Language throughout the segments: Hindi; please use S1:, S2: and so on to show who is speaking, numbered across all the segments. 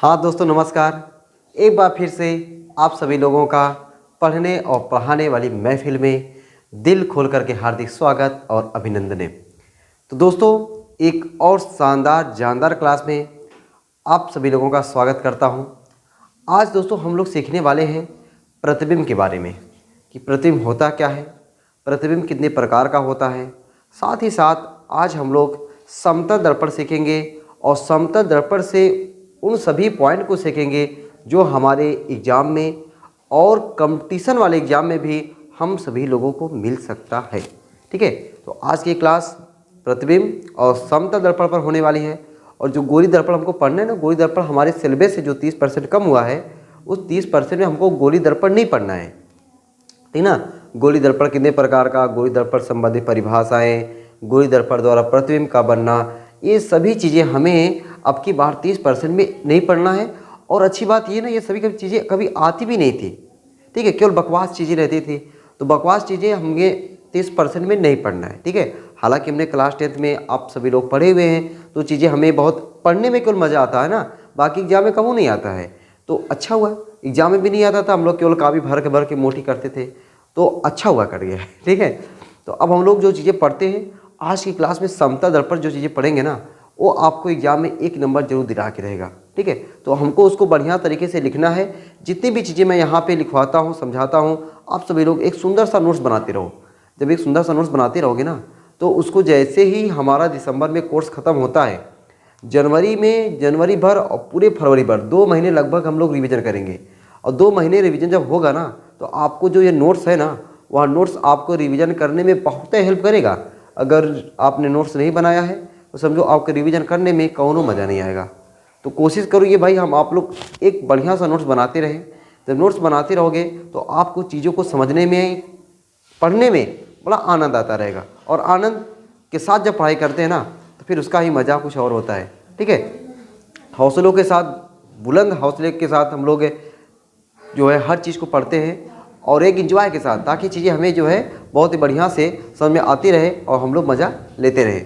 S1: हाँ दोस्तों नमस्कार। एक बार फिर से आप सभी लोगों का पढ़ने और पढ़ाने वाली महफिल में दिल खोल करके हार्दिक स्वागत और अभिनंदन। तो दोस्तों एक और शानदार जानदार क्लास में आप सभी लोगों का स्वागत करता हूं। आज दोस्तों हम लोग सीखने वाले हैं प्रतिबिंब के बारे में कि प्रतिबिंब होता क्या है, प्रतिबिंब कितने प्रकार का होता है। साथ ही साथ आज हम लोग समतल दर्पण सीखेंगे और समतल दर्पण से उन सभी पॉइंट को सीखेंगे जो हमारे एग्ज़ाम में और कंपटीशन वाले एग्ज़ाम में भी हम सभी लोगों को मिल सकता है। ठीक है, तो आज की क्लास प्रतिबिंब और समतल दर्पण पर होने वाली है। और जो गोली दर्पण हमको पढ़ना है ना, गोली दर्पण हमारे सिलेबस से जो 30% कम हुआ है, उस 30% में हमको गोली दर्पण नहीं पढ़ना है। ठीक ना, गोली दर्पण कितने प्रकार का, गोली दर्पण संबंधी परिभाषाएं, गोली दर्पण द्वारा प्रतिबिंब का बनना, ये सभी चीज़ें हमें अब की बार 30% में नहीं पढ़ना है। और अच्छी बात ये ना, ये सभी चीज़ें कभी आती भी नहीं थी। ठीक है, केवल बकवास चीज़ें रहती थी, तो बकवास चीज़ें हमें 30% में नहीं पढ़ना है। ठीक है, हालांकि हमने क्लास 10th में आप सभी लोग पढ़े हुए हैं, तो चीज़ें हमें बहुत पढ़ने में केवल मज़ा आता है ना, बाकी एग्जाम में कभी नहीं आता है। तो अच्छा हुआ एग्जाम में भी नहीं आता था, हम लोग केवल काफ़ी भर के मोटी करते थे, तो अच्छा हुआ कर गया। ठीक है, तो अब हम लोग जो चीज़ें पढ़ते हैं आज की क्लास में समतल दर्पण जो चीज़ें पढ़ेंगे ना, वो आपको एग्जाम में 1 नंबर जरूर दिला के रहेगा। ठीक है, तो हमको उसको बढ़िया तरीके से लिखना है। जितनी भी चीज़ें मैं यहाँ पे लिखवाता हूँ, समझाता हूँ, आप सभी लोग एक सुंदर सा नोट्स बनाते रहो। जब एक सुंदर सा नोट्स बनाते रहोगे ना, तो उसको जैसे ही हमारा दिसंबर में कोर्स ख़त्म होता है, जनवरी भर और पूरे फरवरी भर 2 महीने लगभग हम लोग रिविज़न करेंगे। और 2 महीने रिविज़न जब होगा ना, तो आपको जो ये नोट्स है ना, वह नोट्स आपको रिविज़न करने में बहुत हेल्प करेगा। अगर आपने नोट्स नहीं बनाया है तो समझो आपके रिवीजन करने में कौनो मज़ा नहीं आएगा। तो कोशिश करो ये भाई, हम आप लोग एक बढ़िया सा नोट्स बनाते रहें। जब नोट्स बनाते रहोगे तो आपको चीज़ों को समझने में, पढ़ने में बड़ा आनंद आता रहेगा। और आनंद के साथ जब पढ़ाई करते हैं ना, तो फिर उसका ही मज़ा कुछ और होता है। ठीक है, हौसलों के साथ, बुलंद हौसले के साथ हम लोग जो है हर चीज़ को पढ़ते हैं और एक एंजॉय के साथ, ताकि चीज़ें हमें जो है बहुत ही बढ़िया से समझ में आती रहे और हम लोग मज़ा लेते रहे।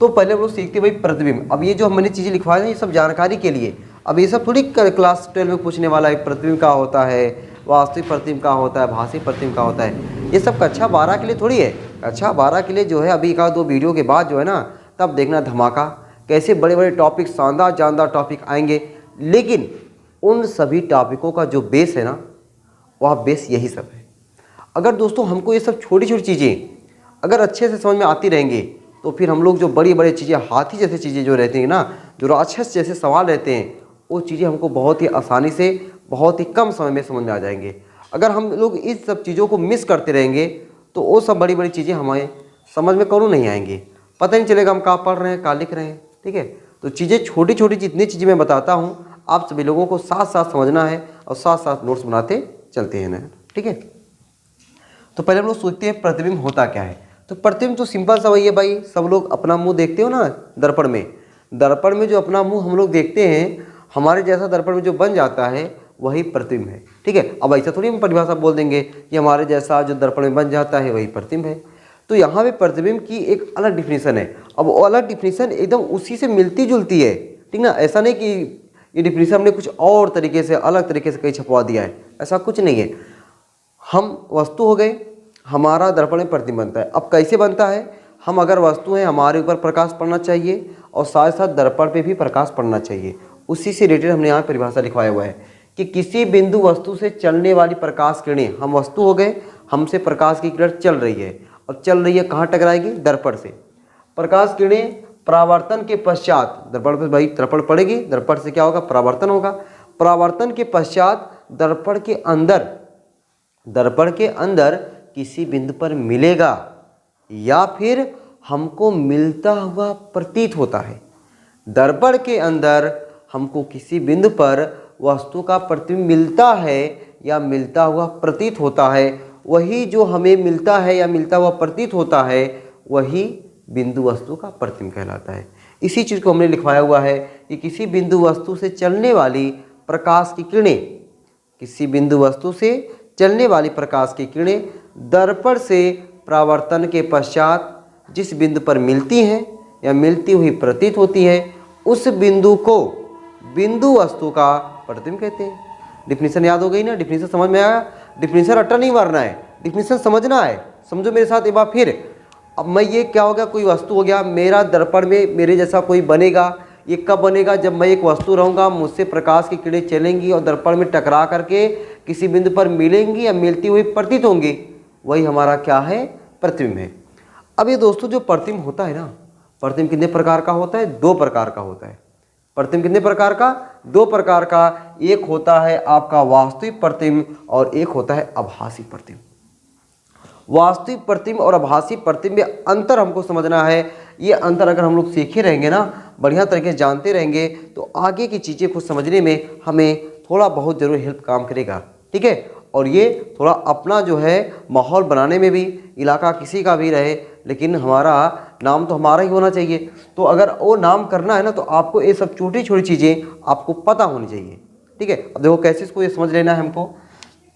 S1: तो पहले हम लोग सीखते भाई प्रतिबिंब। अब ये जो मैंने चीज़ें लिखवाई हैं ये सब जानकारी के लिए, अब ये सब थोड़ी क्लास 12 में पूछने वाला है। प्रतिबिंब का होता है, वास्तविक प्रतिबिंब का होता है, भाषी प्रतिबिंब का होता है, ये सब कक्षा 12 के लिए थोड़ी है। कक्षा 12 के लिए जो है अभी का 2 वीडियो के बाद जो है ना, तब देखना धमाका, कैसे बड़े बड़े टॉपिक, शानदार जानदार टॉपिक आएंगे। लेकिन उन सभी टॉपिकों का जो बेस है ना, वह बेस यही सब है। अगर दोस्तों हमको ये सब छोटी छोटी चीज़ें अगर अच्छे से समझ में आती रहेंगी, तो फिर हम लोग जो बड़ी बड़ी चीज़ें, हाथी जैसी चीज़ें जो रहती हैं ना, जो राक्षस जैसे सवाल रहते हैं, वो चीज़ें हमको बहुत ही आसानी से, बहुत ही कम समय में समझ में आ जाएंगे। अगर हम लोग इस सब चीज़ों को मिस करते रहेंगे तो वो सब बड़ी बड़ी चीज़ें हमें समझ में कौन नहीं आएंगी, पता नहीं चलेगा हम कहाँ पढ़ रहे हैं, कहाँ लिख रहे हैं। ठीक है, तो चीज़ें छोटी छोटी जितनी चीज़ें मैं बताता हूँ, आप सभी लोगों को साथ साथ समझना है और साथ साथ नोट्स बनाते चलते हैं ना। ठीक है, तो पहले हम लोग सोचते हैं प्रतिबिंब होता क्या है। तो प्रतिबिंब तो सिंपल सा वही है भाई, सब लोग अपना मुंह देखते हो ना दर्पण में जो अपना मुंह हम लोग देखते हैं, हमारे जैसा दर्पण में जो बन जाता है वही प्रतिबिंब है। ठीक है, अब ऐसा थोड़ी हम परिभाषा बोल देंगे कि हमारे जैसा जो दर्पण में बन जाता है वही प्रतिबिंब है। तो यहाँ पे प्रतिबिंब की एक अलग डिफिनीसन है। अब वो अलग डिफिनीसन एकदम उसी से मिलती जुलती है। ठीक ना, ऐसा नहीं कि ये डिफिनीसन हमने कुछ और तरीके से, अलग तरीके से कहीं छपवा दिया है, ऐसा कुछ नहीं है। हम वस्तु हो गए, हमारा दर्पण में प्रतिबिंब बनता है। अब कैसे बनता है, हम अगर वस्तु हैं, हमारे ऊपर प्रकाश पड़ना चाहिए और साथ साथ दर्पण पे भी प्रकाश पड़ना चाहिए। उसी से रिलेटेड हमने यहाँ परिभाषा लिखवाया हुआ है कि किसी बिंदु वस्तु से चलने वाली प्रकाश किरणें, हम वस्तु हो गए, हमसे प्रकाश की किरण चल रही है, और चल रही है कहाँ टकराएगी, दर्पण से। प्रकाश किरणें परावर्तन के पश्चात, दर्पण पर भाई दर्पण पड़ेगी, दर्पण से क्या होगा, परावर्तन होगा। परावर्तन के पश्चात दर्पण के अंदर किसी बिंदु पर मिलेगा या फिर हमको मिलता हुआ प्रतीत होता है। दर्पण के अंदर हमको किसी बिंदु पर वस्तु का प्रतिबिंब मिलता है या मिलता हुआ प्रतीत होता है, वही जो हमें मिलता है या मिलता हुआ प्रतीत होता है, वही बिंदु वस्तु का प्रतिबिंब कहलाता है। इसी चीज़ को हमने लिखवाया हुआ है कि किसी बिंदु वस्तु से चलने वाली प्रकाश की किरणें, किसी बिंदु वस्तु से चलने वाली प्रकाश की किरणें दर्पण से परावर्तन के पश्चात जिस बिंदु पर मिलती हैं या मिलती हुई प्रतीत होती है, उस बिंदु को बिंदु वस्तु का प्रतिबिंब कहते हैं। डिफिनीशन याद हो गई ना, डिफिनीशन समझ में आया। डिफिनीशन रट्टा नहीं मारना है, डिफिनीशन समझना है। समझो मेरे साथ एक बार फिर। अब मैं ये क्या हो गया, कोई वस्तु हो गया, मेरा दर्पण में मेरे जैसा कोई बनेगा। ये कब बनेगा, जब मैं एक वस्तु रहूँगा, मुझसे प्रकाश की किरणें चलेंगी और दर्पण में टकरा करके किसी बिंदु पर मिलेंगी या मिलती हुई प्रतीत होंगी, वही हमारा क्या है, प्रतिबिंब है। अब ये दोस्तों जो प्रतिबिंब होता है ना, प्रतिबिंब कितने प्रकार का होता है, 2 प्रकार का होता है। प्रतिबिंब कितने प्रकार का, 2 प्रकार का। एक होता है आपका वास्तविक प्रतिबिंब और एक होता है आभासी प्रतिबिंब। वास्तविक प्रतिबिंब और आभासी प्रतिबिंब में अंतर हमको समझना है। ये अंतर अगर हम लोग सीखे रहेंगे ना, बढ़िया तरीके से जानते रहेंगे, तो आगे की चीज़ें को समझने में हमें थोड़ा बहुत जरूर हेल्प काम करेगा, ठीक है। और ये थोड़ा अपना जो है माहौल बनाने में भी, इलाका किसी का भी रहे, लेकिन हमारा नाम तो हमारा ही होना चाहिए। तो अगर वो नाम करना है ना, तो आपको ये सब छोटी छोटी चीज़ें आपको पता होनी चाहिए, ठीक है। अब देखो कैसे इसको ये समझ लेना है हमको।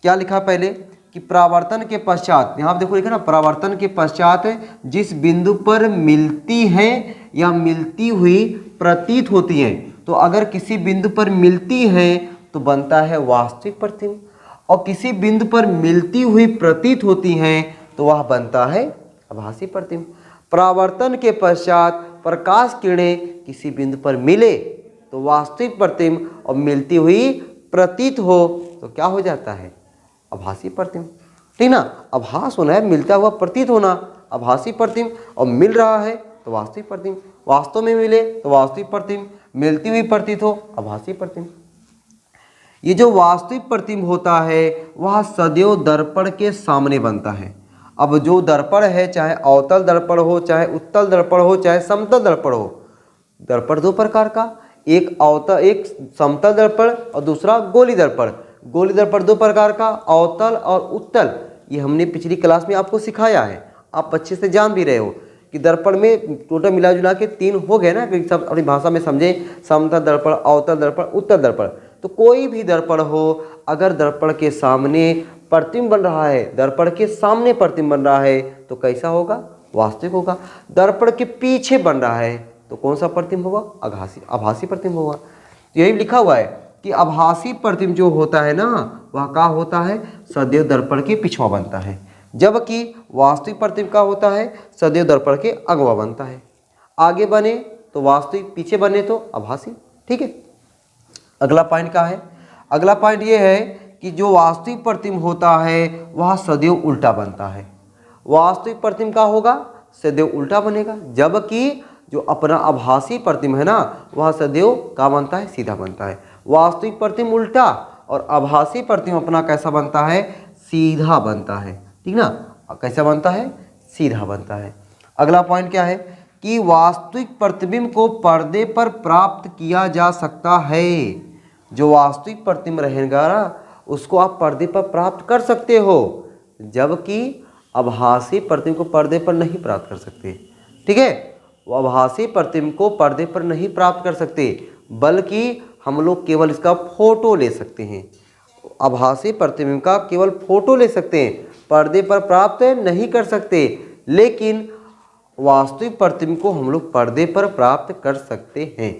S1: क्या लिखा पहले कि परावर्तन के पश्चात, यहाँ देखो लिखा ना, परावर्तन के पश्चात जिस बिंदु पर मिलती है या मिलती हुई प्रतीत होती है, तो अगर किसी बिंदु पर मिलती है तो बनता है वास्तविक प्रतिबिंब, और किसी बिंदु पर मिलती हुई प्रतीत होती हैं तो वह बनता है आभासी प्रतिबिंब। परावर्तन के पश्चात प्रकाश किरणें किसी बिंदु पर मिले तो वास्तविक प्रतिबिंब, और मिलती हुई प्रतीत हो तो क्या हो जाता है, आभासी प्रतिबिंब, ठीक ना। आभास होना है, मिलता हुआ प्रतीत होना, आभासी प्रतिबिंब, और मिल रहा है तो वास्तविक प्रतिबिंब। वास्तव में मिले तो वास्तविक प्रतिबिंब, मिलती हुई प्रतीत हो आभासी प्रतिबिंब। ये जो वास्तविक प्रतिबिंब होता है वह सदैव दर्पण के सामने बनता है। अब जो दर्पण है, चाहे अवतल दर्पण हो, चाहे उत्तल दर्पण हो, चाहे समतल दर्पण हो, दर्पण 2 प्रकार का, एक अवतल, एक समतल दर्पण और दूसरा गोली दर्पण। गोली दर्पण 2 प्रकार का, अवतल और उत्तल। ये हमने पिछली क्लास में आपको सिखाया है, आप अच्छे से जान भी रहे हो कि दर्पण में टोटल मिला जुला के 3 हो गए ना, कि सब अपनी भाषा में समझे, समतल दर्पण, अवतल दर्पण, उत्तल दर्पण। तो कोई भी दर्पण हो, अगर दर्पण के सामने प्रतिबिंब बन रहा है, दर्पण के सामने प्रतिबिंब बन रहा है तो कैसा होगा, वास्तविक होगा। दर्पण के पीछे बन रहा है तो कौन सा प्रतिबिंब होगा, आभासी प्रतिबिंब होगा। यही लिखा हुआ है कि आभासी प्रतिबिंब जो होता है ना, वह क्या होता है, सदैव दर्पण के पिछवा बनता है, जबकि वास्तविक प्रतिबिंब का होता है सदैव दर्पण के अगवा बनता है। आगे बने तो वास्तविक, पीछे बने तो आभासी, ठीक है। अगला पॉइंट क्या है, अगला पॉइंट ये है कि जो वास्तविक प्रतिबिंब होता है वह सदैव उल्टा बनता है। वास्तविक प्रतिबिंब का होगा, सदैव उल्टा बनेगा, जबकि जो अपना आभासी प्रतिबिंब है ना, वह सदैव क्या बनता है, सीधा बनता है। वास्तविक प्रतिबिंब उल्टा और आभासी प्रतिबिंब अपना कैसा बनता है, सीधा बनता है, ठीक ना। कैसा बनता है, सीधा बनता है। अगला पॉइंट क्या है कि वास्तविक प्रतिबिंब को पर्दे पर प्राप्त किया जा सकता है। जो वास्तविक प्रतिबिंब रहेगा ना, उसको आप पर्दे पर प्राप्त कर सकते हो, जबकि आभासी प्रतिबिंब को पर्दे पर नहीं प्राप्त कर सकते, ठीक है। वो आभासी प्रतिबिंब को पर्दे पर नहीं प्राप्त कर सकते, बल्कि हम लोग केवल इसका फोटो ले सकते हैं। आभासी प्रतिबिंब का केवल फोटो ले सकते हैं, पर्दे पर प्राप्त नहीं कर सकते, लेकिन वास्तविक प्रतिबिंब को हम लोग पर्दे पर प्राप्त कर सकते हैं।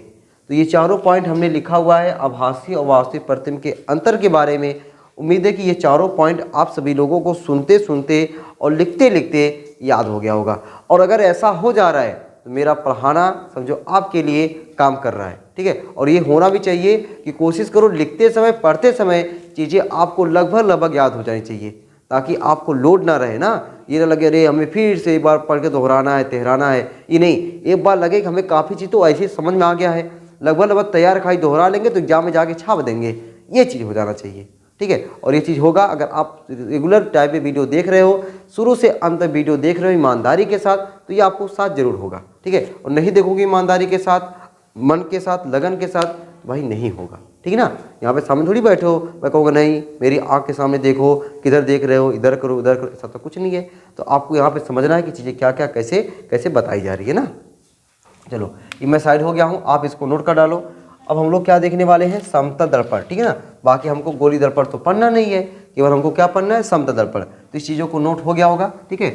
S1: तो ये चारों पॉइंट हमने लिखा हुआ है आभासी और वास्तविक प्रतिबिंब के अंतर के बारे में। उम्मीद है कि ये चारों पॉइंट आप सभी लोगों को सुनते सुनते और लिखते लिखते याद हो गया होगा। और अगर ऐसा हो जा रहा है तो मेरा पढ़ाना समझो आपके लिए काम कर रहा है, ठीक है। और ये होना भी चाहिए कि कोशिश करो लिखते समय, पढ़ते समय चीज़ें आपको लगभग याद हो जानी चाहिए, ताकि आपको लोड ना रहे ना, ये ना लगे अरे हमें फिर से एक बार पढ़ के दोहराना है, तेहराना है। ये नहीं, एक बार लगे कि हमें काफ़ी चीज़ तो ऐसी समझ में आ गया है, लगभग तैयार खाई दोहरा लेंगे तो एग्जाम में जाके छाप देंगे, ये चीज़ हो जाना चाहिए, ठीक है। और ये चीज़ होगा अगर आप रेगुलर टाइप में वीडियो देख रहे हो, शुरू से अंत तक वीडियो देख रहे हो ईमानदारी के साथ, तो ये आपको साथ जरूर होगा, ठीक है। और नहीं देखोगे ईमानदारी के साथ, मन के साथ, लगन के साथ, भाई नहीं होगा, ठीक है ना। यहाँ पे सामने थोड़ी बैठे हो, मैं कहूँगा नहीं मेरी आँख के सामने देखो, किधर देख रहे हो, इधर करो उधर करो, ऐसा तो कुछ नहीं है। तो आपको यहाँ पे समझना है कि चीज़ें क्या क्या कैसे कैसे बताई जा रही है ना। चलो ये मैं साइड हो गया हूँ, आप इसको नोट कर डालो। अब हम लोग क्या देखने वाले हैं, समतल दर्पण, ठीक है ना। बाकी हमको गोली दर्पण तो पढ़ना नहीं है, केवल हमको क्या पढ़ना है, समतल दर्पण। तो इस चीज़ों को नोट हो गया होगा, ठीक है।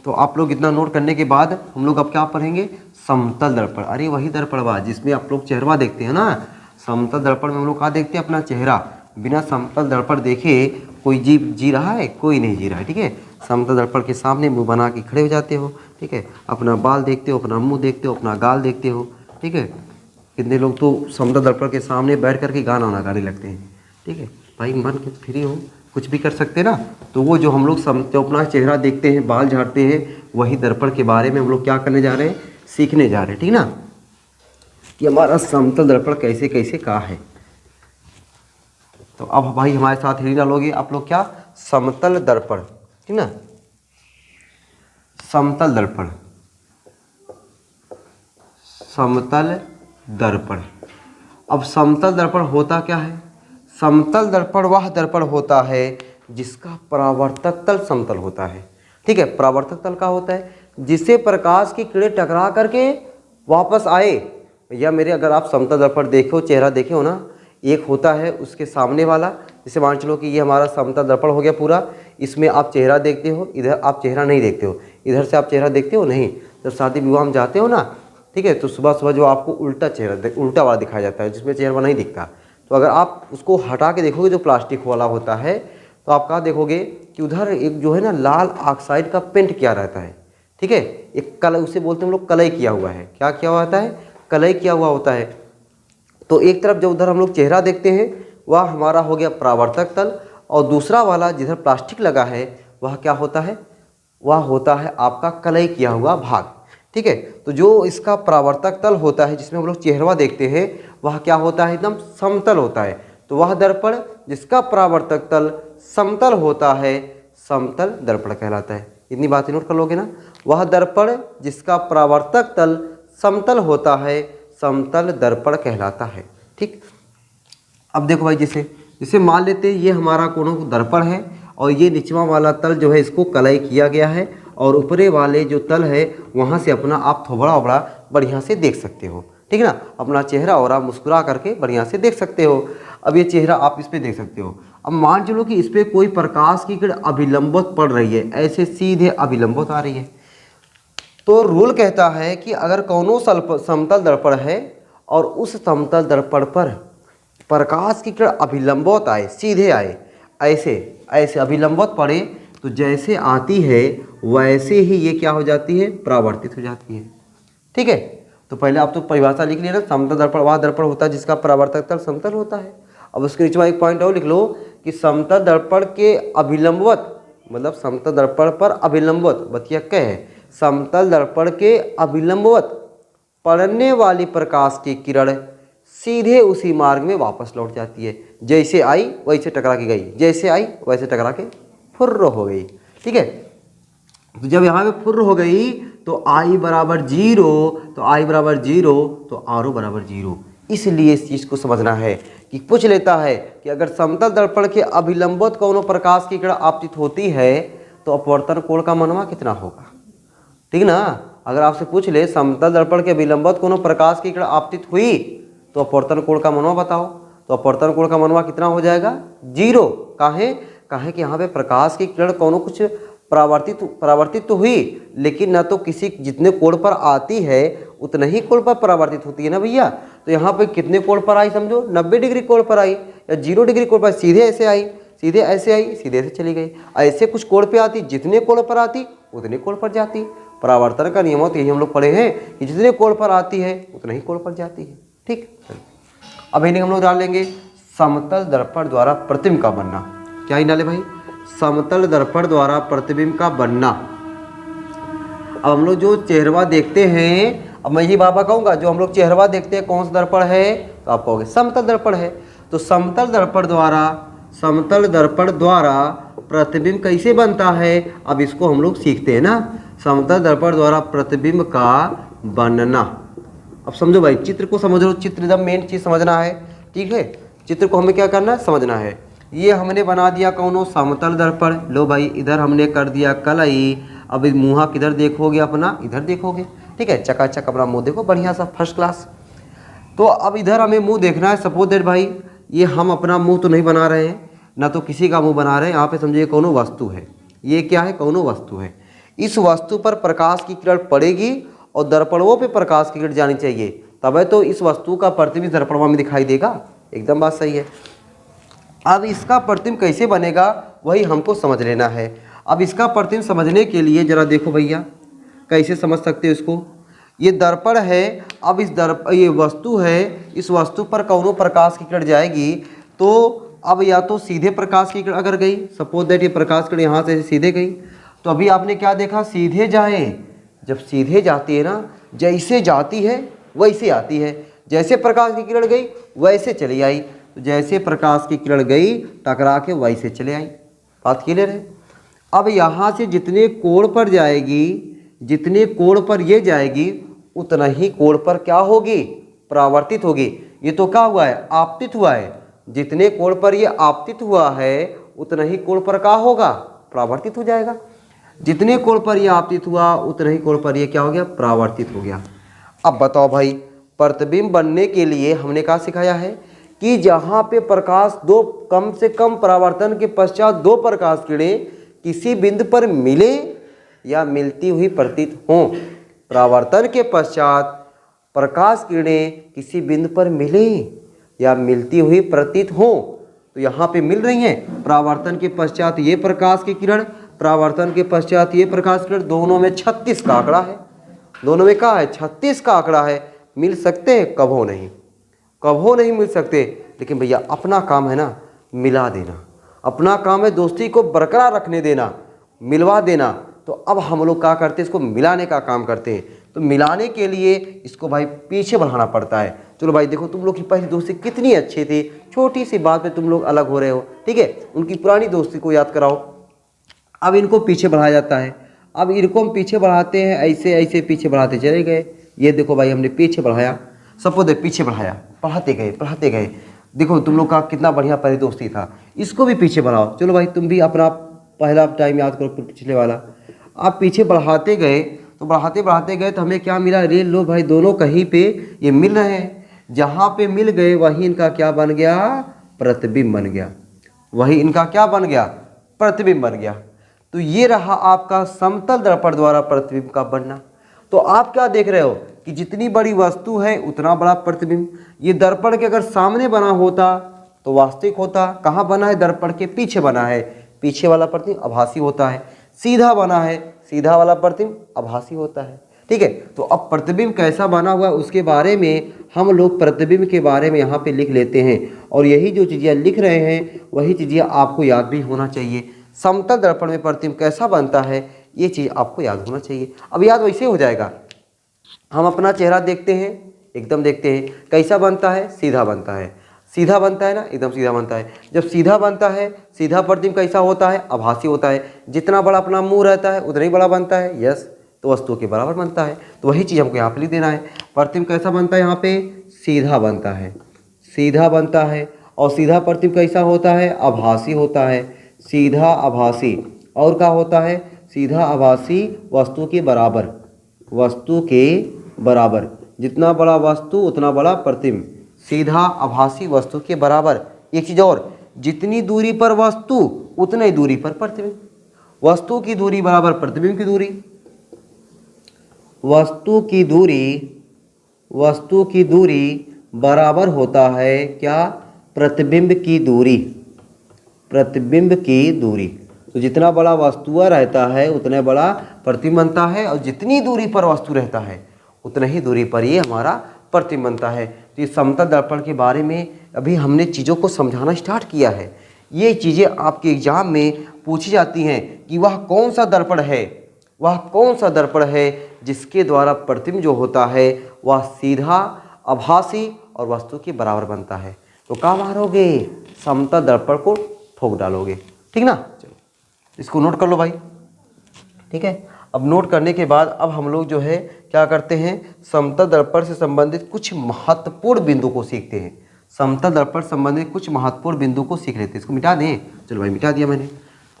S1: तो आप लोग इतना नोट करने के बाद हम लोग अब क्या पढ़ेंगे, समतल दर्पण। अरे वही दर्पण बा जिसमें आप लोग चेहरा देखते हैं ना, समतल दर्पण में हम लोग क्या देखते हैं? अपना चेहरा। बिना समतल दर्पण देखे कोई जीव जी रहा है? कोई नहीं जी रहा है, ठीक है। समतल दर्पण के सामने मुंह बना के खड़े हो जाते हो, ठीक है। अपना बाल देखते हो, अपना मुंह देखते हो, अपना गाल देखते हो, ठीक है। कितने लोग तो समतल दर्पण के सामने बैठ करके गाना वाना गाने लगते हैं, ठीक है। भाई मन के फ्री हो, कुछ भी कर सकते हैं ना। तो वो जो हम लोग जो अपना चेहरा देखते हैं, बाल झाड़ते हैं, वही दर्पण के बारे में हम लोग क्या करने जा रहे हैं? सीखने जा रहे हैं, ठीक ना, कि हमारा समतल दर्पण कैसे कैसे कहाँ है। तो अब भाई हमारे साथ हिली डालोगे आप लोग क्या? समतल दर्पण, ठीक ना, समतल दर्पण, समतल दर्पण। अब समतल दर्पण होता क्या है? समतल दर्पण वह दर्पण होता है जिसका परावर्तक तल समतल होता है, ठीक है। परावर्तक तल का होता है जिससे प्रकाश की किरणें टकरा करके वापस आए। या मेरे अगर आप समतल दर्पण देखो, चेहरा देखे हो ना, एक होता है उसके सामने वाला, जैसे मान चलो कि ये हमारा समतल दर्पण हो गया पूरा, इसमें आप चेहरा देखते हो, इधर आप चेहरा नहीं देखते हो, इधर से आप चेहरा देखते हो नहीं। जब शादी विवाह में जाते हो ना, ठीक है, तो सुबह सुबह जो आपको उल्टा चेहरा, उल्टा वाला दिखाया जाता है, जिसमें चेहरा नहीं दिखता। तो अगर आप उसको हटा के देखोगे जो प्लास्टिक वाला होता है, तो आप क्या देखोगे कि उधर एक जो है ना लाल ऑक्साइड का पेंट किया रहता है, ठीक है। एक कलर, उसे बोलते हैं हम लोग कलई किया हुआ है। क्या किया हुआ होता है? कलई किया हुआ होता है। तो एक तरफ जो उधर हम लोग चेहरा देखते हैं वह हमारा हो गया परावर्तक तल, और दूसरा वाला जिधर प्लास्टिक लगा है वह क्या होता है? वह होता है आपका कलई किया हुआ भाग, ठीक है। तो जो इसका परावर्तक तल होता है जिसमें हम लोग चेहरा देखते हैं वह क्या होता है? एकदम समतल होता है। तो वह दर्पण जिसका परावर्तक तल समतल होता है समतल दर्पण कहलाता है। इतनी बातें नोट कर लोगे ना। वह दर्पण जिसका परावर्तक तल समतल होता है समतल दर्पण कहलाता है, ठीक। अब देखो भाई, जैसे मान लेते हैं ये हमारा कोनो दर्पण है और ये निचवा वाला तल जो है इसको कलई किया गया है, और ऊपरे वाले जो तल है वहाँ से अपना आप थोबड़ा ओबड़ा बढ़िया से देख सकते हो, ठीक है ना। अपना चेहरा और आप मुस्कुरा करके बढ़िया से देख सकते हो। अब ये चेहरा आप इस पर देख सकते हो। अब मान चलो कि इस पर कोई प्रकाश की किरण अभिलंबित पड़ रही है, ऐसे सीधे अभिलंबित आ रही है, तो रूल कहता है कि अगर कौनो समतल दर्पण है और उस समतल दर्पण पर प्रकाश की किरण अभिलंबित आए, सीधे आए, ऐसे ऐसे अभिलंबित पड़े, तो जैसे आती है वैसे ही ये क्या हो जाती है? परावर्तित हो जाती है, ठीक है। तो पहले आप तो परिभाषा लिख लिया ना, समतल दर्पण वह दर्पण होता है जिसका परावर्तक तल समतल होता है। अब उसके नीचे एक पॉइंट और लिख लो कि समतल दर्पण के अभिलंबित, मतलब समतल दर्पण पर अभिलंबित बतिया क्या है? समतल दर्पण के अभिलंबित पड़ने वाली प्रकाश की किरण सीधे उसी मार्ग में वापस लौट जाती है। जैसे आई वैसे टकरा के गई, जैसे आई वैसे टकरा के फुर्र हो गई, ठीक है। तो जब यहाँ पे फुर्र हो गई तो आई बराबर 0, तो आई बराबर 0 तो आर ओ बराबर 0। इसलिए इस चीज़ को समझना है कि पूछ लेता है कि अगर समतल दर्पण के अभिलंबित कोनो प्रकाश की किरण आपतित होती है तो अपवर्तन कोण का मनवा कितना होगा, ठीक ना। अगर आपसे पूछ ले समतल दर्पण के अभिलंबित कोनो प्रकाश की किरण आपतित हुई तो अपवर्तन कोण का मनवा बताओ, तो अपवर्तन कोण का मनवा कितना हो जाएगा? 0। काहे कि यहाँ पे प्रकाश की किरण कोनो कुछ परावर्तित तो हुई, लेकिन न तो किसी जितने कोण पर आती है उतने ही कोण पर परावर्तित होती है ना भैया। तो यहाँ पे कितने कोण पर आई? समझो 90 डिग्री कोण पर आई या 0 डिग्री कोण पर, सीधे ऐसे आई, सीधे ऐसे आई, सीधे ऐसे चली गई। ऐसे कुछ कोण पे आती, जितने कोण पर आती उतने कोण पर जाती। परावर्तन का नियम तो यही हम लोग पढ़े हैं कि जितने कोण पर आती है उतने ही कोण पर जाती है, ठीक। अब इन्हें हम लोग डाल लेंगे समतल दर्पण द्वारा प्रतिबिंब का बनना। क्या ही डाले भाई? समतल दर्पण द्वारा प्रतिबिंब का बनना। अब हम लोग जो चेहरा देखते हैं, अब मैं ये बाबा कहूँगा जो हम लोग चेहरा देखते हैं कौन सा दर्पण है, तो आप कहोगे समतल दर्पण है। तो समतल दर्पण द्वारा प्रतिबिंब कैसे बनता है, अब इसको हम लोग सीखते हैं ना। समतल दर्पण द्वारा प्रतिबिंब का बनना। अब समझो भाई, चित्र को समझ लो, चित्र एकदम मेन चीज़ समझना है, ठीक है। चित्र को हमें क्या करना है? समझना है। ये हमने बना दिया कौनो समतल दर्पण, लो भाई इधर हमने कर दिया कलई। अब मुँह किधर देखोगे? अपना इधर देखोगे, ठीक है। चकाचक अपना मुँह देखो, बढ़िया सा फर्स्ट क्लास। तो अब इधर हमें मुँह देखना है। सपोज दैट भाई ये हम अपना मुँह तो नहीं बना रहे हैं, ना तो किसी का मुँह बना रहे हैं। यहाँ पे समझिए कौनो वस्तु है, ये क्या है? कौनो वस्तु है। इस वस्तु पर प्रकाश की किरण पड़ेगी और दर्पणों पे प्रकाश की किरण जानी चाहिए, तभी तो इस वस्तु का प्रतिबिंब दर्पण में दिखाई देगा। एकदम बात सही है। अब इसका प्रतिबिंब कैसे बनेगा वही हमको समझ लेना है। अब इसका प्रतिबिंब समझने के लिए जरा देखो भैया, कैसे समझ सकते हो इसको। ये दर्पण है, अब ये वस्तु है, इस वस्तु पर कौनों प्रकाश की किरण जाएगी तो अब या तो सीधे प्रकाश की किरण अगर गई, सपोज दैट ये प्रकाश किरण यहाँ से सीधे गई, तो अभी आपने क्या देखा, सीधे जाए। जब सीधे जाती है ना, जैसे जाती है वैसे आती है, जैसे प्रकाश की किरण गई वैसे चली आई। तो जैसे प्रकाश की किरण गई टकरा के वैसे चले आई। बात क्लियर है। अब यहाँ से जितने कोण पर जाएगी, जितने कोण पर ये जाएगी उतना ही कोण पर क्या होगी, परावर्तित होगी। ये तो क्या हुआ है, आपतित हुआ है। जितने कोण पर ये आपतित हुआ है उतना ही कोण पर क्या होगा, परावर्तित हो जाएगा। जितने कोण पर ये आपतित हुआ उतना ही कोण पर ये क्या हो गया, परावर्तित हो गया। अब बताओ भाई, प्रतिबिंब बनने के लिए हमने क्या सिखाया है कि जहाँ पे प्रकाश दो, कम से कम परावर्तन के पश्चात दो प्रकाश किरणें किसी बिंदु पर मिले या मिलती हुई प्रतीत हों। परावर्तन के पश्चात प्रकाश किरणें किसी बिंदु पर मिले या मिलती हुई प्रतीत हों, तो यहाँ पे मिल रही हैं। परावर्तन के पश्चात ये प्रकाश की किरण, परावर्तन के पश्चात ये प्रकाश किरण, दोनों में 36 का आंकड़ा है। दोनों में क्या है, 36 का आंकड़ा है। मिल सकते हैं, कभो नहीं, कभो नहीं मिल सकते। लेकिन भैया अपना काम है ना मिला देना, अपना काम है दोस्ती को बरकरार रखने देना, मिलवा देना। तो अब हम लोग क्या करते हैं, इसको मिलाने का काम करते हैं। तो मिलाने के लिए इसको भाई पीछे बढ़ाना पड़ता है। चलो भाई देखो, तुम लोग की पहली दोस्ती कितनी अच्छी थी, छोटी सी बात पे तुम लोग अलग हो रहे हो, ठीक है। उनकी पुरानी दोस्ती को याद कराओ। अब इनको पीछे बढ़ाया जाता है। अब इनको हम पीछे बढ़ाते हैं, ऐसे ऐसे पीछे बढ़ाते चले गए। ये देखो भाई, हमने पीछे बढ़ाया, सपोज पीछे बढ़ाया, पढ़ाते गए। देखो तुम लोग का कितना बढ़िया पहली दोस्ती था, इसको भी पीछे बढ़ाओ। चलो भाई तुम भी अपना पहला टाइम याद करो, पिछले वाला। आप पीछे बढ़ाते गए तो बढ़ाते गए तो हमें क्या मिला, रे लो भाई दोनों कहीं पे ये मिल रहे हैं। जहाँ पे मिल गए वहीं इनका क्या बन गया, प्रतिबिंब बन गया। वही इनका क्या बन गया, प्रतिबिंब बन गया। तो ये रहा आपका समतल दर्पण द्वारा प्रतिबिंब का बनना। तो आप क्या देख रहे हो कि जितनी बड़ी वस्तु है उतना बड़ा प्रतिबिंब। ये दर्पण के अगर सामने बना होता तो वास्तविक होता। कहाँ बना है, दर्पण के पीछे बना है, पीछे वाला प्रतिबिंब आभासी होता है। सीधा बना है, सीधा वाला प्रतिबिंब आभासी होता है, ठीक है। तो अब प्रतिबिंब कैसा बना हुआ है उसके बारे में हम लोग प्रतिबिंब के बारे में यहाँ पे लिख लेते हैं। और यही जो चीज़ें लिख रहे हैं वही चीज़ें आपको याद भी होना चाहिए। समतल दर्पण में प्रतिबिंब कैसा बनता है ये चीज़ आपको याद होना चाहिए। अब याद वैसे हो जाएगा, हम अपना चेहरा देखते हैं, एकदम देखते हैं कैसा बनता है, सीधा बनता है। सीधा बनता है ना, एकदम सीधा बनता है। जब सीधा बनता है, सीधा प्रतिबिंब कैसा होता है, आभासी होता है। जितना बड़ा अपना मुंह रहता है उतना ही बड़ा बनता है, यस, तो वस्तु के बराबर बनता है। तो वही चीज़ हमको यहाँ पे लिख देना है। प्रतिबिंब कैसा बनता है, यहाँ पे सीधा बनता है, सीधा बनता है। और सीधा प्रतिबिंब कैसा होता है, आभासी होता है, सीधा आभासी। और क्या होता है, सीधा आभासी वस्तु के बराबर, वस्तु के बराबर। जितना बड़ा वस्तु उतना बड़ा प्रतिबिंब, सीधा आभासी वस्तु के बराबर। एक चीज़ और, जितनी दूरी पर वस्तु उतनी दूरी पर प्रतिबिंब। वस्तु की दूरी बराबर प्रतिबिंब की दूरी। वस्तु की दूरी बराबर होता है क्या, प्रतिबिंब की दूरी, प्रतिबिंब की दूरी। तो जितना बड़ा वस्तु रहता है उतना बड़ा प्रतिबिंब बनता है, और जितनी दूरी पर वस्तु रहता है उतना ही दूरी पर ये हमारा प्रतिबिंब बनता है। तो ये समतल दर्पण के बारे में अभी हमने चीज़ों को समझाना स्टार्ट किया है। ये चीज़ें आपके एग्जाम में पूछी जाती हैं कि वह कौन सा दर्पण है, वह कौन सा दर्पण है जिसके द्वारा प्रतिबिंब जो होता है वह सीधा आभासी और वस्तु के बराबर बनता है। तो क्या मारोगे, समतल दर्पण को ठोक डालोगे, ठीक ना। चलो इसको नोट कर लो भाई, ठीक है। अब नोट करने के बाद अब हम लोग जो है क्या करते हैं, समतल दर्पण से संबंधित कुछ महत्वपूर्ण बिंदु को सीखते हैं। समतल दर्पण संबंधित कुछ महत्वपूर्ण बिंदु को सीख लेते हैं। इसको मिटा दें, चलो भाई मिटा दिया मैंने,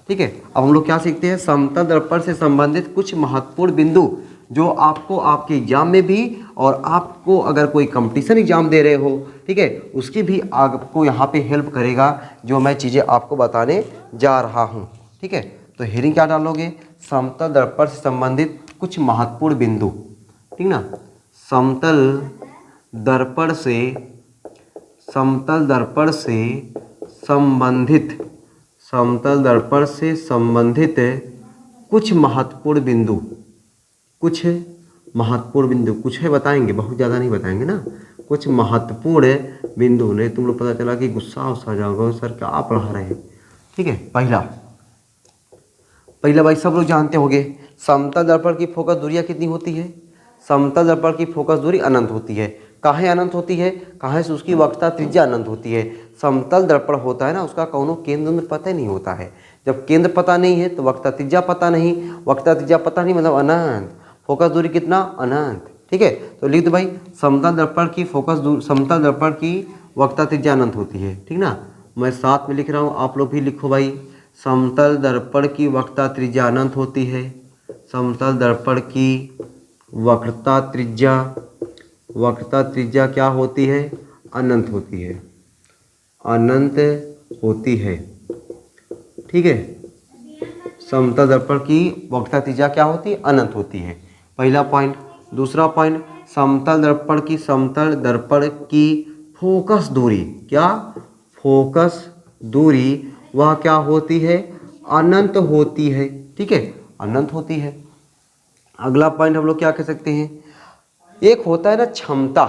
S1: ठीक है। अब हम लोग क्या सीखते हैं, समतल दर्पण से संबंधित कुछ महत्वपूर्ण बिंदु जो आपको आपके एग्जाम में भी, और आपको अगर कोई कंपटीशन एग्जाम दे रहे हो, ठीक है, उसकी भी आपको यहाँ पे हेल्प करेगा जो मैं चीज़ें आपको बताने जा रहा हूँ, ठीक है। तो हेडिंग क्या डालोगे, समतल दर्पण से संबंधित कुछ महत्वपूर्ण बिंदु, ठीक ना। समतल दर्पण से समतल दर्पण से संबंधित कुछ महत्वपूर्ण बिंदु, कुछ है बताएंगे, बहुत ज़्यादा नहीं बताएंगे ना, कुछ महत्वपूर्ण बिंदु। नहीं तुम लोग पता चला कि गुस्सा उस्सा जाओगे सर क्या पढ़ा रहे हैं। ठीक है, पहला भाई सब लोग जानते होंगे, समतल दर्पण की फोकस दूरियाँ कितनी होती है? समतल दर्पण की फोकस दूरी अनंत होती है। काहे अनंत होती है? काहे से उसकी वक्रता त्रिज्या अनंत होती है। समतल दर्पण होता है ना, उसका कौनो केंद्र पता ही नहीं होता है। जब केंद्र पता नहीं है तो वक्रता त्रिज्या पता नहीं, वक्रता त्रिज्या पता नहीं मतलब अनंत, फोकस दूरी कितना? अनंत। ठीक है, तो लिख दो भाई, समतल दर्पण की समतल दर्पण की वक्रता त्रिज्या अनंत होती है। ठीक ना, मैं साथ में लिख रहा हूँ, आप लोग भी लिखो भाई। समतल दर्पण की वक्रता त्रिज्या अनंत होती है। समतल दर्पण की वक्रता त्रिज्या क्या होती है? अनंत होती है, अनंत होती है। ठीक है, समतल दर्पण की वक्रता त्रिज्या क्या होती है? अनंत होती है। पहला पॉइंट। दूसरा पॉइंट, समतल दर्पण की फोकस दूरी, क्या? फोकस दूरी वह क्या होती है? अनंत होती है। ठीक है, अनंत होती है। अगला पॉइंट हम लोग क्या कह सकते हैं? एक होता है ना क्षमता,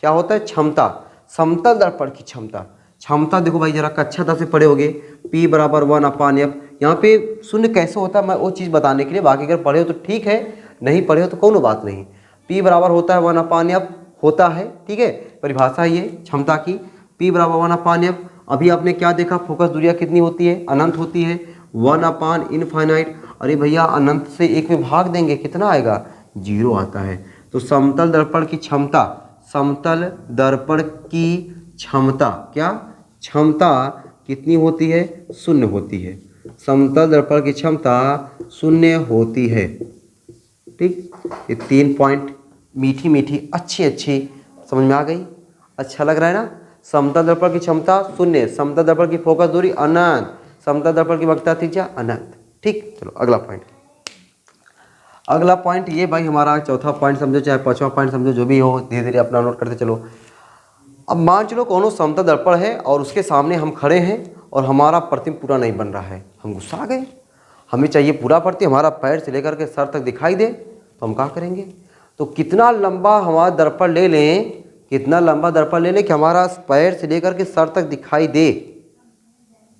S1: क्या होता है? क्षमता, समतल दर्पण की क्षमता देखो भाई, जरा कक्षा से पढ़े होगे, P बराबर 1/F। यहाँ पे शून्य कैसे होता है मैं वो चीज़ बताने के लिए, बाकी अगर पढ़े हो तो ठीक है, नहीं पढ़े हो तो कोनो बात नहीं। P बराबर होता है 1/F होता है। ठीक है, परिभाषा ये क्षमता की, P बराबर 1/F। अभी आपने क्या देखा? फोकस दूरियाँ कितनी होती है? अनंत होती है, 1/इनफाइनाइट। अरे भैया अनंत से 1 में भाग देंगे, कितना आएगा? 0 आता है। तो समतल दर्पण की क्षमता, समतल दर्पण की क्षमता, क्या? क्षमता कितनी होती है? 0 होती है। समतल दर्पण की क्षमता 0 होती है। ठीक, ये 3 पॉइंट मीठी अच्छी समझ में आ गई? अच्छा लग रहा है ना? समतल दर्पण की क्षमता 0, समतल दर्पण की फोकस दूरी अनंत, समतल दर्पण की वक्रता त्रिज्या अनंत। ठीक, चलो अगला पॉइंट ये भाई हमारा चौथा पॉइंट समझो, चाहे पांचवा पॉइंट समझो, जो भी हो धीरे धीरे अपना नोट करते चलो। अब मान चलो कोनो समतल दर्पण है और उसके सामने हम खड़े हैं और हमारा प्रतिबिंब पूरा नहीं बन रहा है, हम गुस्सा आ गए, हमें चाहिए पूरा प्रतिबिंब, हमारा पैर से लेकर के सर तक दिखाई दे, तो हम क्या करेंगे? तो कितना लंबा हमारा दर्पण ले लें, कितना लंबा दर्पण ले लें कि हमारा पैर से लेकर के सर तक दिखाई दे?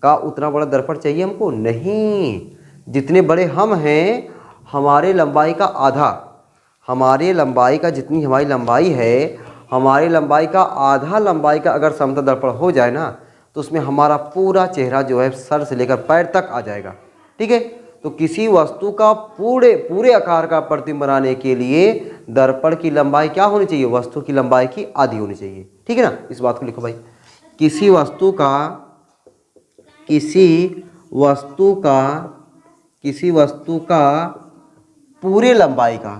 S1: का उतना बड़ा दर्पण चाहिए हमको? नहीं, जितने बड़े हम हैं हमारे लंबाई का आधा, हमारे लंबाई का जितनी हमारी लंबाई है, हमारी लंबाई का आधा लंबाई का अगर समतल दर्पण हो जाए ना, तो उसमें हमारा पूरा चेहरा जो है सर से लेकर पैर तक आ जाएगा। ठीक है, तो किसी वस्तु का पूरे आकार का प्रतिबिंब बनाने के लिए दर्पण की लंबाई क्या होनी चाहिए? वस्तु की लंबाई की आधी होनी चाहिए। ठीक है ना, इस बात को लिखो भाई। किसी वस्तु का पूरे लंबाई का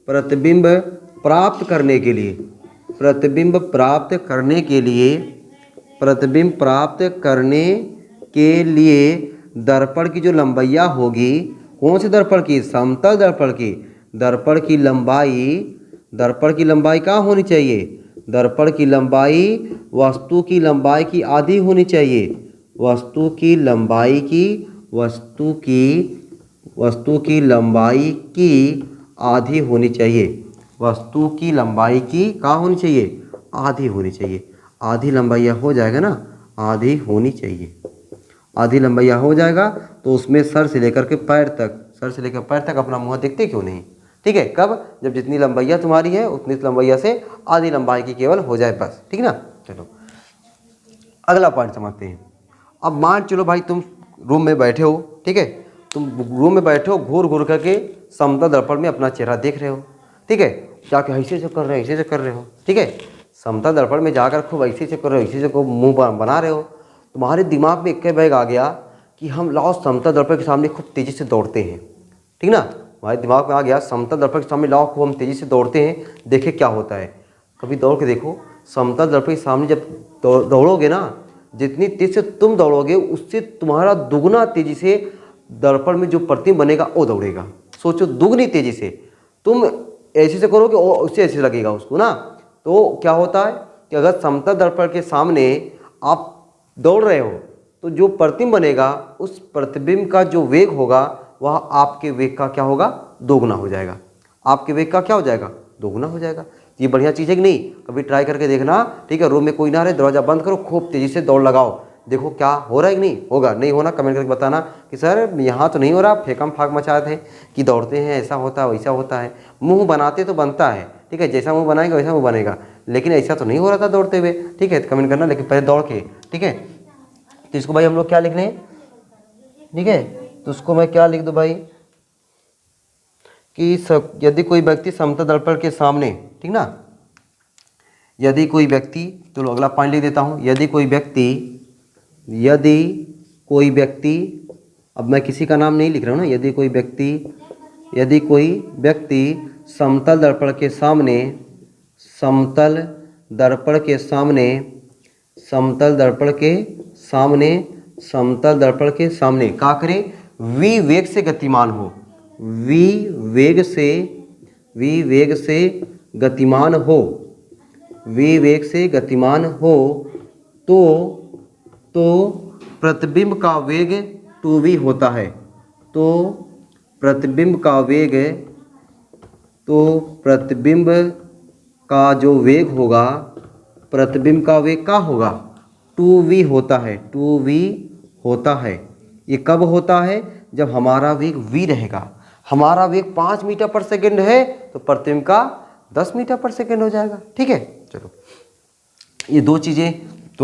S1: प्रतिबिंब प्राप्त करने के लिए दर्पण की जो लंबाइया होगी, कौन से दर्पण की? समतल दर्पण की। दर्पण की लंबाई क्या होनी चाहिए? दर्पण की लंबाई वस्तु की लंबाई की आधी होनी चाहिए। वस्तु की लंबाई की आधी होनी चाहिए। वस्तु की लंबाई की क्या होनी चाहिए? आधी होनी चाहिए। आधी लंबाइया हो जाएगा ना, आधी होनी चाहिए। आधी लंबाइया हो जाएगा तो उसमें सर से लेकर के पैर तक अपना मुँह देखते क्यों नहीं? ठीक है, कब? जब जितनी लंबाइया तुम्हारी है उतनी लंबाइया से आधी लंबाई की केवल हो जाए, बस। ठीक ना, चलो अगला पॉइंट समझते हैं। अब मान चलो भाई तुम रूम में बैठे हो, ठीक है, तुम रूम में बैठे हो, घूर करके समतल दर्पण में अपना चेहरा देख रहे हो। ठीक है, जाके ऐसे से कर रहे हो। ठीक है, समतल दर्पण में जाकर खूब ऐसे से कर रहे हो, ऐसे से मुँह बना रहे हो। तुम्हारे दिमाग में एक बैग आ गया कि हम लाओ समतल दर्पण के सामने खूब तेज़ी से दौड़ते हैं। ठीक ना, हमारे दिमाग में आ गया समतल दर्पण के सामने लाओ खूब हम तेज़ी से दौड़ते हैं, देखे क्या होता है। कभी दौड़ के देखो, समतल दर्पण के सामने जब दौड़ोगे ना जितनी तेज से तुम दौड़ोगे उससे तुम्हारा दुगना तेजी से दर्पण में जो प्रतिबिंब बनेगा वो दौड़ेगा। सोचो दुगनी तेजी से तुम ऐसे से करोगे और उससे ऐसे लगेगा उसको ना। तो क्या होता है कि अगर समतल दर्पण के सामने आप दौड़ रहे हो तो जो प्रतिबिंब बनेगा उस प्रतिबिंब का जो वेग होगा वह आपके वेग का क्या होगा, दोगुना हो जाएगा। आपके वेग का क्या हो जाएगा, दोगुना हो जाएगा। ये बढ़िया चीज़ है कि नहीं, कभी ट्राई करके देखना, ठीक है। रूम में कोई ना रहे, दरवाज़ा बंद करो, खूब तेज़ी से दौड़ लगाओ, देखो क्या हो रहा है कि नहीं होगा। नहीं होना कमेंट करके बताना कि सर यहाँ तो नहीं हो रहा, फेंकम फाक मचाए थे कि दौड़ते हैं ऐसा होता है वैसा होता है। मुंह बनाते तो बनता है, ठीक है, जैसा मुंह बनाएगा वैसा मुंह बनेगा, लेकिन ऐसा तो नहीं हो रहा था दौड़ते हुए, ठीक है। तो कमेंट करना, लेकिन पहले दौड़ के, ठीक है। तो इसको भाई हम लोग क्या लिख लें, ठीक है। तो उसको मैं क्या लिख दूँ भाई कि यदि कोई व्यक्ति समतल दर्पण के सामने, ठीक ना, यदि कोई व्यक्ति, तो अगला पॉइंट लिख देता हूँ, यदि कोई व्यक्ति, अब मैं किसी का नाम नहीं लिख रहा हूँ ना, यदि कोई व्यक्ति समतल दर्पण के सामने क्या करे, वी वेग से गतिमान हो, वी वेग से गतिमान हो तो प्रतिबिंब का वेग 2v होता है। तो प्रतिबिंब का जो वेग होगा, प्रतिबिंब का वेग क्या होगा, 2v होता है, 2v होता है। ये कब होता है, जब हमारा वेग v रहेगा। हमारा वेग 5 मीटर पर सेकेंड है तो प्रतिबिंब का 10 मीटर पर सेकेंड हो जाएगा, ठीक है। चलो, ये दो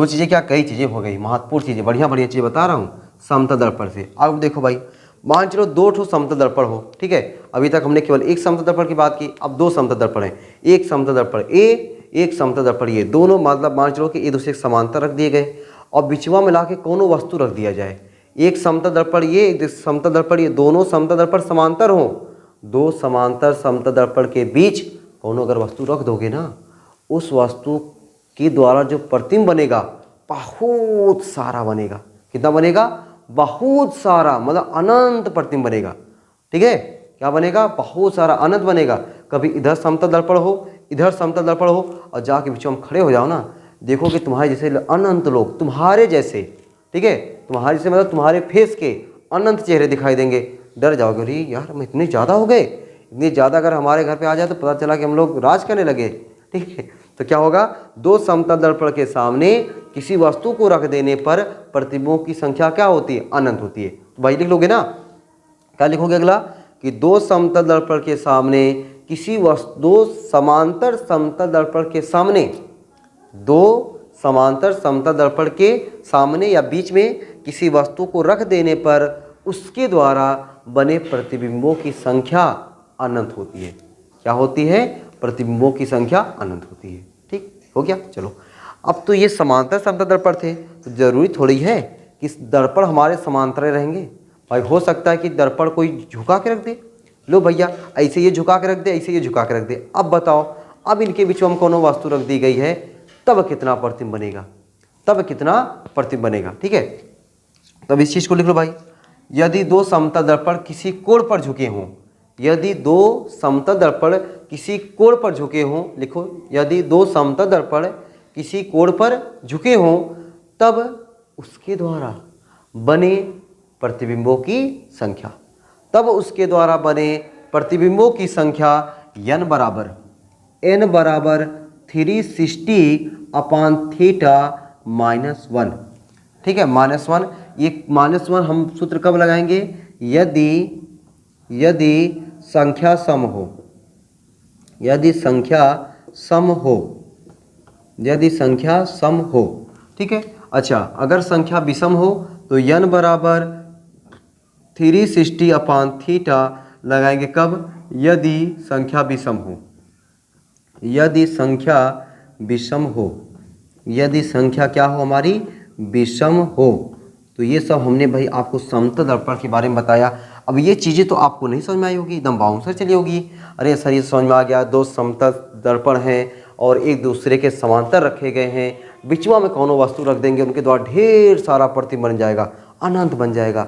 S1: चीज़ें क्या, कई चीज़ें हो गई, महत्वपूर्ण चीज़ें, बढ़िया चीज़ें बता रहा हूँ समतल दर्पण से। अब देखो भाई, मान चलो 2 ठो समतल दर्पण हो, ठीक है। अभी तक हमने केवल एक समतल दर्पण की बात की, अब 2 समतल दर्पण हैं, एक समतल दर्पण ए, एक समतल दर्पण ये, दोनों मतलब मान चलो कि एक दूसरे के समांतर रख दिए गए और बिचवा में ला के कोनो वस्तु रख दिया जाए। एक समतल दर्पण ये, एक समतल दर्पण ये, दोनों समतल दर्पण समांतर हो, 2 समांतर समतल दर्पण के बीच कोनो अगर वस्तु रख दोगे ना, उस वस्तु के द्वारा जो प्रतिबिंब बनेगा बहुत सारा बनेगा। कितना बनेगा, बहुत सारा, मतलब अनंत प्रतिबिंब बनेगा, ठीक है। क्या बनेगा, बहुत सारा, अनंत बनेगा। कभी इधर समतल दर्पण हो, इधर समतल दर्पण हो, और जाके बीच में खड़े हो जाओ ना, देखो कि तुम्हारे जैसे अनंत लोग, तुम्हारे जैसे, ठीक है, तुम्हारे जैसे मतलब तुम्हारे फेस के अनंत चेहरे दिखाई देंगे। डर जाओगे, अरे यार हम इतने ज़्यादा हो गए, इतने ज़्यादा अगर हमारे घर पे आ जाए तो पता चला कि हम लोग राज करने लगे, ठीक है। तो क्या होगा, 2 समतल दर्पण के सामने किसी वस्तु को रख देने पर प्रतिबिंबों की संख्या क्या होती है, अनंत होती है। तो भाई लिख लोगे ना, क्या लिखोगे अगला, कि 2 समतल दर्पण के सामने किसी वस्तु, 2 समांतर समतल दर्पण के सामने, 2 समांतर समतल दर्पण के सामने या बीच में किसी वस्तु को रख देने पर उसके द्वारा बने प्रतिबिंबों की संख्या अनंत होती है। क्या होती है, प्रतिबिंबों की संख्या अनंत होती है, ठीक हो गया। चलो, अब तो ये समांतर समतल दर्पण थे, तो जरूरी थोड़ी है कि दर्पण हमारे समांतर रहेंगे। भाई हो सकता है कि दर्पण कोई झुका के रख दे, लो भैया ऐसे ये झुका के रख दे, ऐसे ये झुका के रख दे। अब बताओ, अब इनके बीच में कोनो वस्तु रख दी गई है, तब कितना प्रतिबिंब बनेगा, ठीक है। तब इस चीज़ को लिख लो भाई, यदि 2 समतल दर्पण किसी कोण पर झुके हों, यदि 2 समतल दर्पण किसी कोण पर झुके हों, लिखो, यदि 2 समतल दर्पण किसी कोण पर झुके हों, तब उसके द्वारा बने प्रतिबिंबों की संख्या, n बराबर 360/θ-1, ठीक है, -1। ये -1 हम सूत्र कब लगाएंगे, यदि संख्या सम हो, ठीक है। अच्छा, अगर संख्या विषम हो तो n बराबर 360/θ लगाएंगे कब, यदि संख्या विषम हो, यदि संख्या क्या हो हमारी, विषम हो। तो ये सब हमने भाई आपको समतल दर्पण के बारे में बताया। अब ये चीज़ें तो आपको नहीं समझ में आई होगी, एकदम बाउंसर चली होगी, अरे सर ये समझ में आ गया, 2 समतल दर्पण हैं और एक दूसरे के समांतर रखे गए हैं, बिचवा में कौनो वस्तु रख देंगे, उनके द्वारा ढेर सारा प्रतिबिंब बन जाएगा, अनंत बन जाएगा।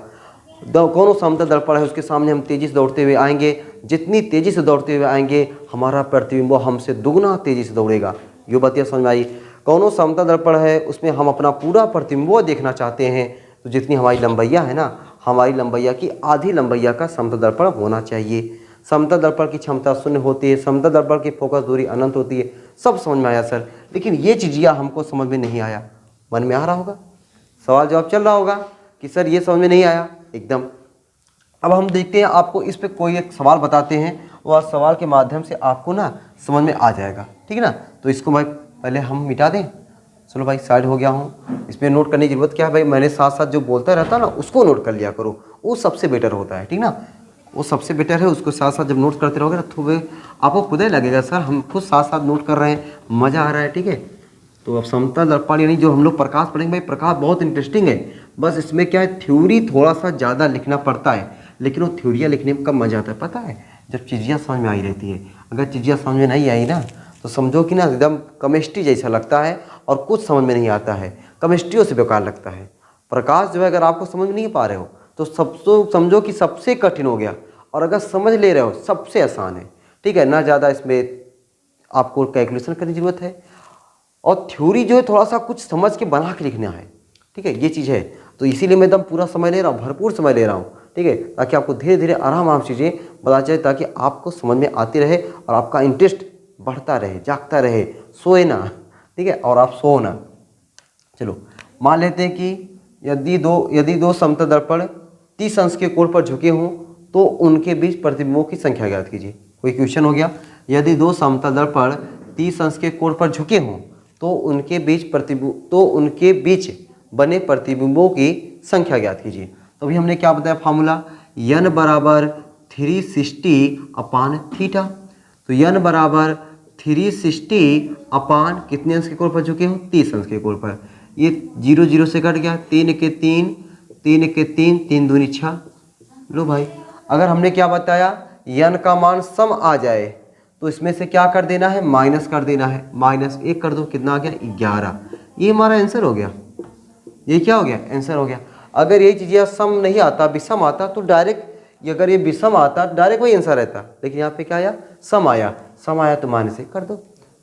S1: कौनो समतल दर्पण है, उसके सामने हम तेजी से दौड़ते हुए आएंगे, जितनी तेजी से दौड़ते हुए आएंगे हमारा प्रतिबिंब हमसे दुगना तेजी से दौड़ेगा। यो बतिया समझ में आई। कौनो समतल दर्पण है, उसमें हम अपना पूरा प्रतिबिंब देखना चाहते हैं, तो जितनी हमारी लंबैया है ना, हमारी लंबैया की आधी लंबैया का समतल दर्पण होना चाहिए। समतल दर्पण की क्षमता 0 होती है, समतल दर्पण की फोकस दूरी अनंत होती है। सब समझ में आया सर, लेकिन ये चीज़िया हमको समझ में नहीं आया। मन में आ रहा होगा, सवाल जवाब चल रहा होगा कि सर ये समझ में नहीं आया एकदम। अब हम देखते हैं, आपको इस पे कोई एक सवाल बताते हैं, वह सवाल के माध्यम से आपको ना समझ में आ जाएगा, ठीक है ना। तो इसको भाई पहले हम मिटा दें। चलो भाई साइड हो गया हूँ। इसमें नोट करने की जरूरत क्या है भाई, मैंने साथ साथ जो बोलता रहता ना उसको नोट कर लिया करो, वो सबसे बेटर होता है, ठीक ना, वो सबसे बेटर है। उसको साथ साथ जब नोट करते रहोगे ना तो आपको खुद ही लगेगा सर हम खुद साथ साथ नोट कर रहे हैं, मज़ा आ रहा है, ठीक है। तो अब समतल दर्पण यानी जो हम लोग प्रकाश पढ़ेंगे भाई, प्रकाश बहुत इंटरेस्टिंग है, बस इसमें क्या है थ्योरी थोड़ा सा ज़्यादा लिखना पड़ता है, लेकिन वो थ्योरियाँ लिखने में कब मज़ा आता है पता है, जब चीज़ियाँ समझ में आई रहती है। अगर चीज़ियाँ समझ में नहीं आई ना तो समझो कि ना एकदम केमिस्ट्री जैसा लगता है और कुछ समझ में नहीं आता है, केमिस्ट्रियों से बेकार लगता है। प्रकाश जो है अगर आपको समझ में नहीं पा रहे हो तो समझो कि सबसे कठिन हो गया, और अगर समझ ले रहे हो सबसे आसान है, ठीक है ना। ज़्यादा इसमें आपको कैलकुलेशन करने की जरूरत है, और थ्योरी जो है थोड़ा सा कुछ समझ के बना के लिखना है, ठीक है, ये चीज़ है। तो इसीलिए मैं एकदम पूरा समय ले रहा हूँ, भरपूर समय ले रहा हूँ, ठीक है, ताकि आपको धीरे धीरे आराम चीज़ें पता चले, ताकि आपको समझ में आती रहे और आपका इंटरेस्ट बढ़ता रहे, जागता रहे, सोए ना, ठीक है, और आप सो ना। चलो मान लेते हैं कि यदि दो समतल दर्पण 30 अंश के कोण पर झुके हों तो उनके बीच प्रतिबिंबों की संख्या ज्ञात कीजिए। कोई क्वेश्चन हो गया, यदि दो समतल दर्पण 30 अंश के कोण पर झुके हों तो उनके बीच बने प्रतिबिंबों की संख्या ज्ञात कीजिए। तो अभी हमने क्या बताया फार्मूला, n बराबर 360/थीटा। तो n बराबर 360 कितने अंश के कोण पर झुके हों, 30 अंश के कोण पर। ये 0 0 से कट गया, 3 के 3, 3 के 3, 3 दूनी 6। लो भाई, अगर हमने क्या बताया n का मान सम आ जाए तो इसमें से क्या कर देना है, माइनस कर देना है, -1 कर दो, कितना आ गया 11। ये हमारा आंसर हो गया, ये क्या हो गया आंसर हो गया। अगर ये चीज़ें सम नहीं आता, विषम आता तो डायरेक्ट, अगर ये विषम आता डायरेक्ट वही आंसर रहता, लेकिन यहाँ पे क्या आया, सम आया। सम आया तो -1 कर दो।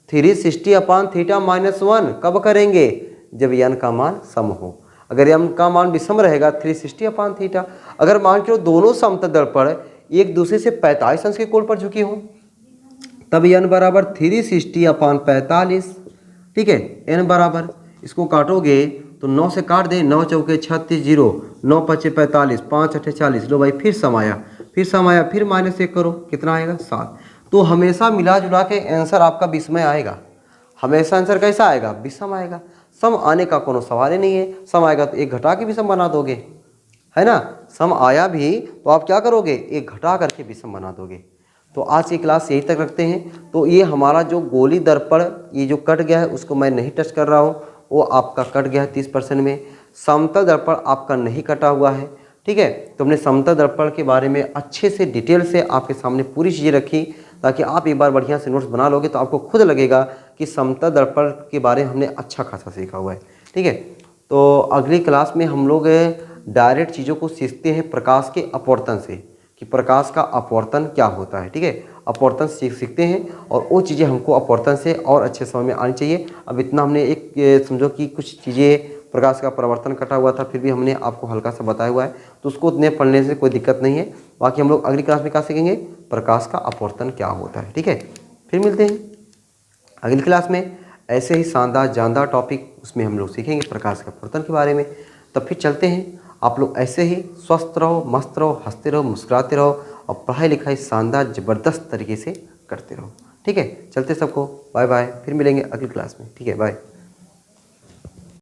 S1: 360/थीटा -1 कब करेंगे, जब n का मान सम हो। अगर n का मान विषम रहेगा 360/थीटा। अगर मान के दोनों समतल दर्पण एक दूसरे से 45 अंश के कोण पर झुके हों तब n बराबर 360/45, ठीक है। n बराबर, इसको काटोगे तो 9 से काट दें, 9 चौके 36, 0, 9 पचे 45, 5 अठे 40। लो भाई फिर सम आया, फिर -1 करो, कितना आएगा 7। तो हमेशा मिला जुला के आंसर आपका विषमय आएगा, हमेशा आंसर कैसा आएगा, विषम आएगा। सम आने का कोनो सवाल ही नहीं है, सम आएगा तो एक घटा के विषम बना दोगे, है ना। सम आया भी तो आप क्या करोगे, एक घटा करके विषम बना दोगे। तो आज की क्लास यही तक रखते हैं। तो ये हमारा जो गोली दर्पण ये जो कट गया है उसको मैं नहीं टच कर रहा हूँ, वो आपका कट गया है 30% में। समतल दर्पण आपका नहीं कटा हुआ है, ठीक है। तो हमने समतल दर्पण के बारे में अच्छे से डिटेल से आपके सामने पूरी चीज़ें रखी, ताकि आप एक बार बढ़िया से नोट्स बना लोगे तो आपको खुद लगेगा कि समतल दर्पण के बारे में हमने अच्छा खासा सीखा हुआ है, ठीक है। तो अगली क्लास में हम लोग डायरेक्ट चीज़ों को सीखते हैं प्रकाश के अपवर्तन से, कि प्रकाश का अपवर्तन क्या होता है, ठीक है। अपवर्तन सीखते हैं और वो चीज़ें हमको अपवर्तन से और अच्छे समझ में आनी चाहिए। अब इतना हमने एक समझो कि कुछ चीज़ें प्रकाश का परावर्तन कटा हुआ था, फिर भी हमने आपको हल्का सा बताया हुआ है, तो उसको उतने पढ़ने से कोई दिक्कत नहीं है। बाकी हम लोग अगली क्लास में क्या सीखेंगे, प्रकाश का अपवर्तन क्या होता है, ठीक है। फिर मिलते हैं अगली क्लास में, ऐसे ही शानदार जानदार टॉपिक उसमें हम लोग सीखेंगे प्रकाश का अपवर्तन के बारे में। तब फिर चलते हैं, आप लोग ऐसे ही स्वस्थ रहो, मस्त रहो, हंसते रहो, मुस्कुराते रहो और पढ़ाई लिखाई शानदार ज़बरदस्त तरीके से करते रहो, ठीक है। चलते सबको बाय बाय, फिर मिलेंगे अगली क्लास में, ठीक है, बाय।